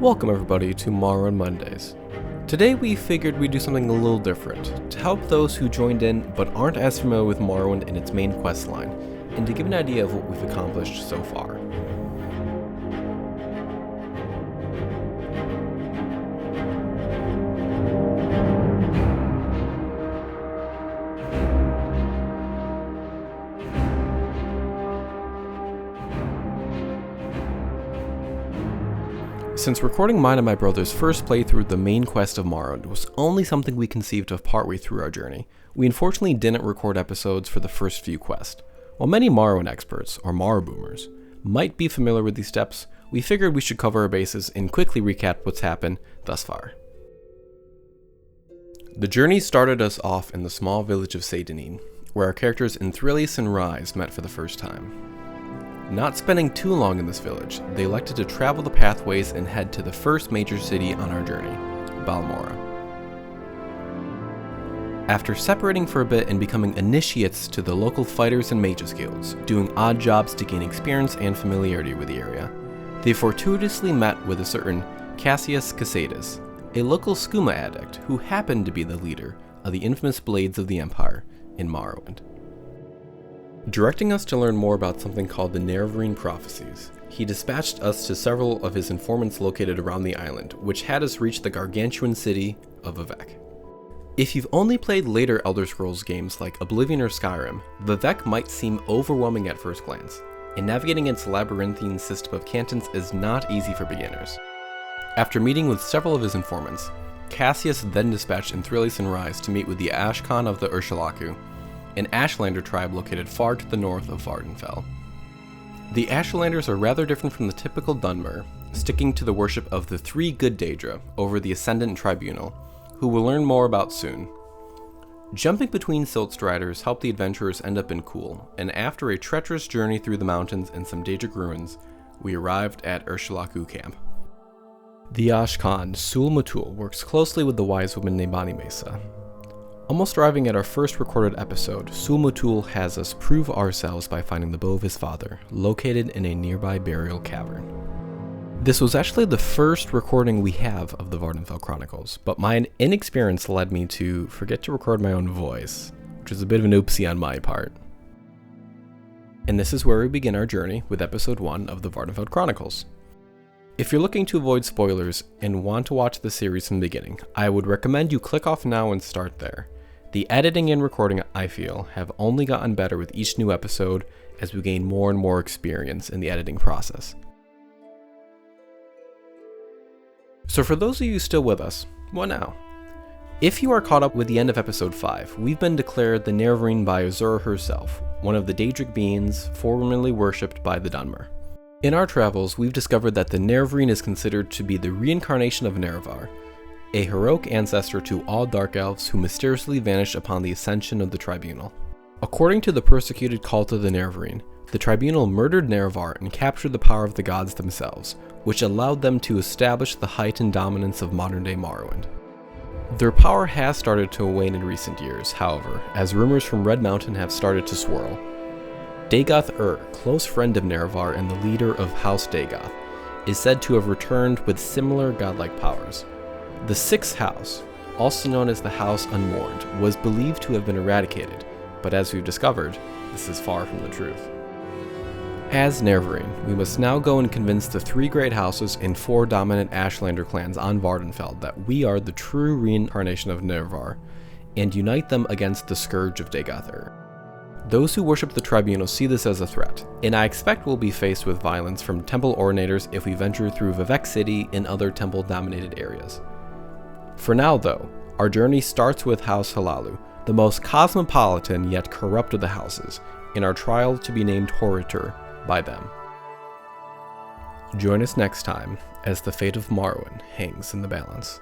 Welcome everybody to Morrowind Mondays. Today we figured we'd do something a little different, to help those who joined in but aren't as familiar with Morrowind and its main quest line, and to give an idea of what we've accomplished so far. Since recording mine and my brother's first playthrough of the main quest of Morrowind was only something we conceived of partway through our journey, we unfortunately didn't record episodes for the first few quests. While many Morrowind experts, or Morroboomers, might be familiar with these steps, we figured we should cover our bases and quickly recap what's happened thus far. The journey started us off in the small village of Seyda Neen, where our characters Inthrylius and Rhaiz met for the first time. Not spending too long in this village, they elected to travel the pathways and head to the first major city on our journey, Balmora. After separating for a bit and becoming initiates to the local fighters and mages guilds, doing odd jobs to gain experience and familiarity with the area, they fortuitously met with a certain Cassius Casadus, a local skooma addict who happened to be the leader of the infamous Blades of the Empire in Morrowind. Directing us to learn more about something called the prophecies, he dispatched us to several of his informants located around the island, which had us reach the gargantuan city of Vivec. If you've only played later Elder Scrolls games like Oblivion or Skyrim, Vivec might seem overwhelming at first glance, and navigating its labyrinthine system of cantons is not easy for beginners. After meeting with several of his informants, Cassius then dispatched Inthrylius and Rhaiz to meet with the Ashcan of the Ursulaku, an Ashlander tribe located far to the north of Vvardenfell. The Ashlanders are rather different from the typical Dunmer, sticking to the worship of the three good Daedra over the Ascendant Tribunal, who we'll learn more about soon. Jumping between silt striders helped the adventurers end up in Kuul, and after a treacherous journey through the mountains and some Daedric ruins, we arrived at Ursulaku camp. The Ashcan, Sul Mutul, works closely with the wise woman Nebani Mesa. Almost arriving at our first recorded episode, Sul Mutul has us prove ourselves by finding the bow of his father, located in a nearby burial cavern. This was actually the first recording we have of the Vvardenfell Chronicles, but my inexperience led me to forget to record my own voice, which is a bit of an oopsie on my part. And this is where we begin our journey with episode 1 of the Vvardenfell Chronicles. If you're looking to avoid spoilers and want to watch the series from the beginning, I would recommend you click off now and start there. The editing and recording, I feel, have only gotten better with each new episode as we gain more and more experience in the editing process. So for those of you still with us, what now? If you are caught up with the end of episode 5, we've been declared the Nerevarine by Azura herself, one of the Daedric beings formerly worshipped by the Dunmer. In our travels, we've discovered that the Nerevarine is considered to be the reincarnation of Nerevar, a heroic ancestor to all Dark Elves who mysteriously vanished upon the ascension of the Tribunal. According to the persecuted cult of the Nerevarine, the Tribunal murdered Nerevar and captured the power of the gods themselves, which allowed them to establish the heightened dominance of modern-day Morrowind. Their power has started to wane in recent years, however, as rumors from Red Mountain have started to swirl. Dagoth, close friend of Nerevar and the leader of House Dagoth, is said to have returned with similar godlike powers. The Sixth House, also known as the House Unmourned, was believed to have been eradicated, but as we've discovered, this is far from the truth. As Nerevarine, we must now go and convince the 3 great houses and 4 dominant Ashlander clans on Vvardenfell that we are the true reincarnation of Nerevar, and unite them against the scourge of Dagoth. Those who worship the Tribunal see this as a threat, and I expect we'll be faced with violence from temple ordinators if we venture through Vivec City and other temple-dominated areas. For now, though, our journey starts with House Hlaalu, the most cosmopolitan yet corrupt of the houses, in our trial to be named Horritor by them. Join us next time as the fate of Morrowind hangs in the balance.